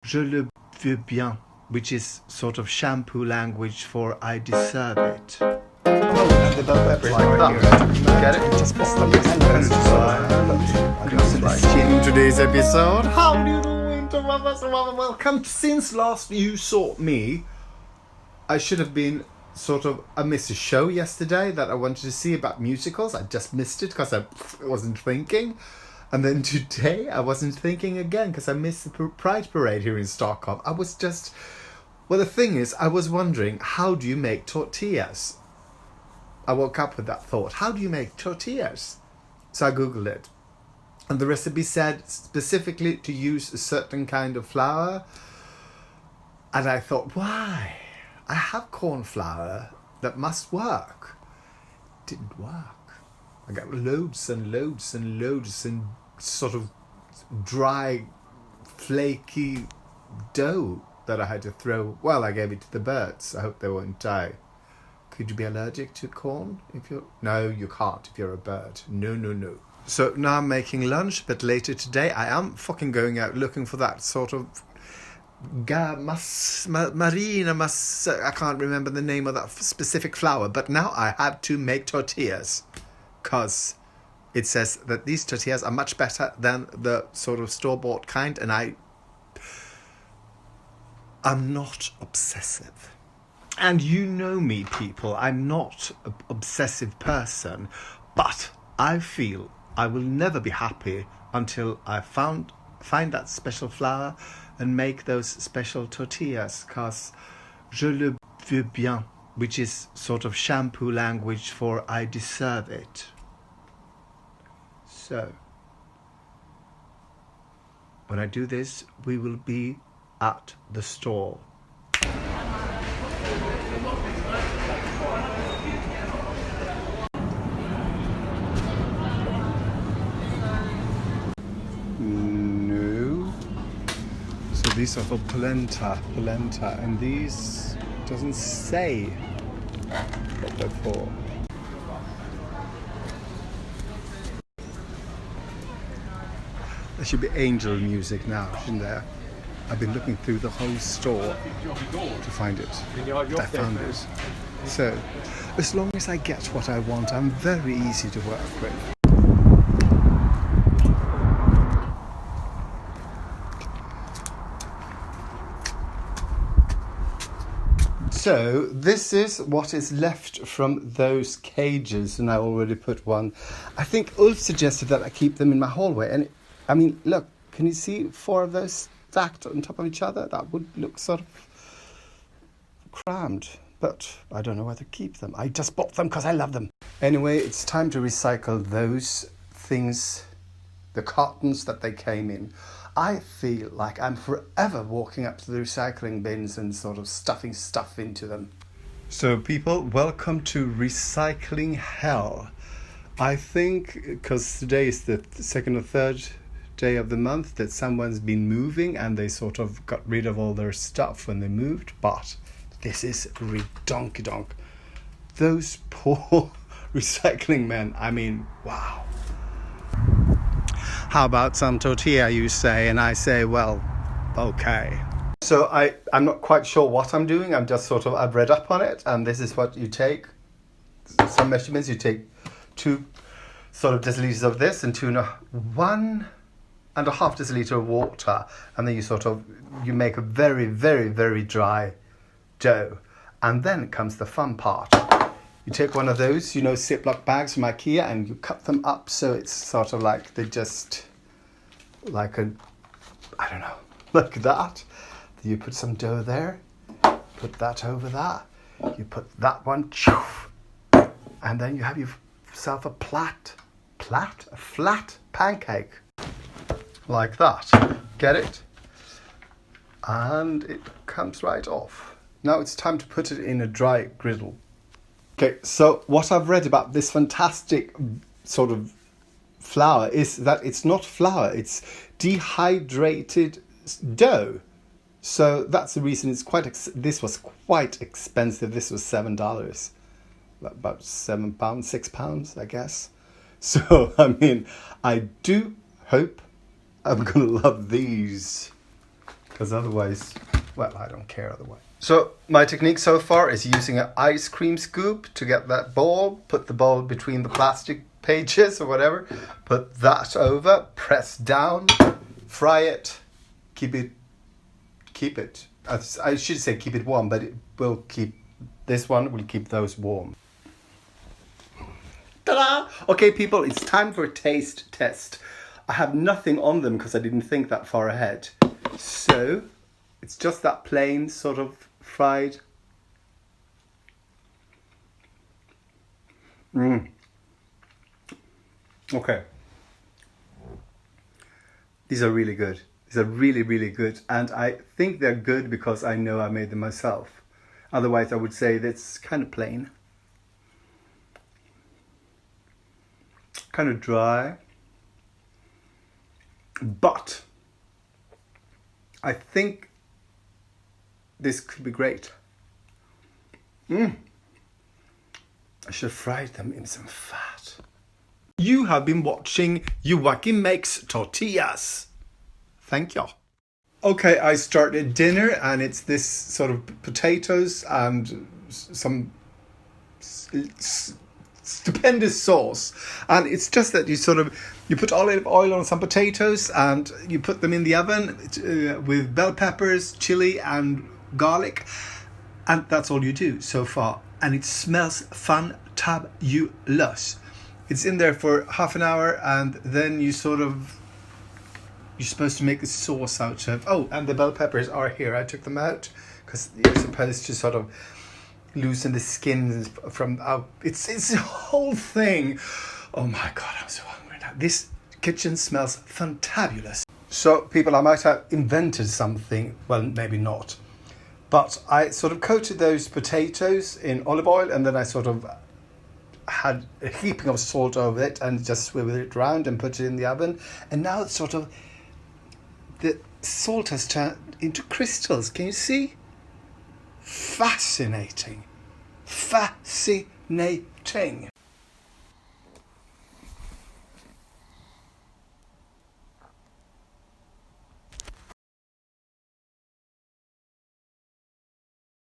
Je le veux bien, which is sort of shampoo language for I deserve it. Oh, and the bell peppers like that. Get it? Just press the in today's episode. How do you do, Winter Lovers? Welcome. Since last you saw me, I should have been I missed a show yesterday that I wanted to see about musicals. I just missed it because I wasn't thinking. And then today I wasn't thinking again because I missed the Pride Parade here in Stockholm. The thing is, I was wondering, how do you make tortillas? I woke up with that thought. How do you make tortillas? So I Googled it. And the recipe said specifically to use a certain kind of flour. And I thought, why? I have corn flour that must work. It didn't work. I got loads and loads and loads and sort of dry, flaky dough that I had to throw. Well, I gave it to the birds. I hope they won't die. Could you be allergic to corn if you're... No, you can't if you're a bird. No. So now I'm making lunch, but later today I am fucking going out looking for that sort of... I can't remember the name of that specific flour, but now I have to make tortillas because it says that these tortillas are much better than the sort of store-bought kind, and I'm not obsessive. And you know me, people, I'm not an obsessive person, but I feel I will never be happy until I find that special flour and make those special tortillas, because je le veux bien, which is sort of shampoo language for I deserve it. So, when I do this, we will be at the store. These are for polenta, and these doesn't say what they're for. There should be angel music now, shouldn't there? I've been looking through the whole store to find it. I found it. So, as long as I get what I want, I'm very easy to work with. So this is what is left from those cages, and I already put one. I think Ulf suggested that I keep them in my hallway, and I mean, look, can you see 4 of those stacked on top of each other? That would look sort of crammed, but I don't know where to keep them. I just bought them because I love them. Anyway, it's time to recycle those things, the cartons that they came in. I feel like I'm forever walking up to the recycling bins and sort of stuffing stuff into them. So people, welcome to recycling hell. I think because today is the second or third day of the month that someone's been moving and they sort of got rid of all their stuff when they moved, but this is redonky-donk. Those poor recycling men, I mean, wow. How about some tortilla, you say, and I say, well, okay. So I'm not quite sure what I'm doing. I'm just I've read up on it, and this is what you take. Some measurements, you take 2 deciliters of this and 1.5 deciliter of water, and then you make a very, very, very dry dough. And then comes the fun part. You take one of those, Ziploc bags from IKEA, and you cut them up so it's sort of like like that. You put some dough there, put that over that, you put that one, and then you have yourself a flat pancake. Like that. Get it? And it comes right off. Now it's time to put it in a dry griddle. Okay, so what I've read about this fantastic sort of flour is that it's not flour, it's dehydrated dough. So that's the reason it's this was quite expensive. This was $7, about £7, £6, I guess. So, I mean, I do hope I'm going to love these. because otherwise, well, I don't care otherwise. So my technique so far is using an ice cream scoop to get that ball, put the ball between the plastic pages or whatever, put that over, press down, fry it, keep it, I should say keep it warm, but this one will keep those warm. Ta-da! Okay, people, it's time for a taste test. I have nothing on them because I didn't think that far ahead. So, it's just that plain sort of fried. Okay. These are really good. These are really, really good. And I think they're good because I know I made them myself. Otherwise, I would say that's kind of plain. Kind of dry. But I think this could be great. I should have fried them in some fat. You have been watching Joachim Makes Tortillas. Thank you. Okay, I started dinner and it's this sort of potatoes and some stupendous sauce. And it's just that you put olive oil on some potatoes and you put them in the oven with bell peppers, chili and garlic. And that's all you do so far. And it smells fantabulous. It's in there for half an hour and then you're supposed to make the sauce out of... Oh, and the bell peppers are here. I took them out because you're supposed to sort of loosen the skin from out. It's a whole thing. Oh my God, I'm so hungry now. This kitchen smells fantabulous. So people, I might have invented something. Well, maybe not. But I sort of coated those potatoes in olive oil and then I sort of had a heaping of salt over it and just swiveled it around and put it in the oven. And now it's sort of... The salt has turned into crystals. Can you see? Fascinating. Fascinating.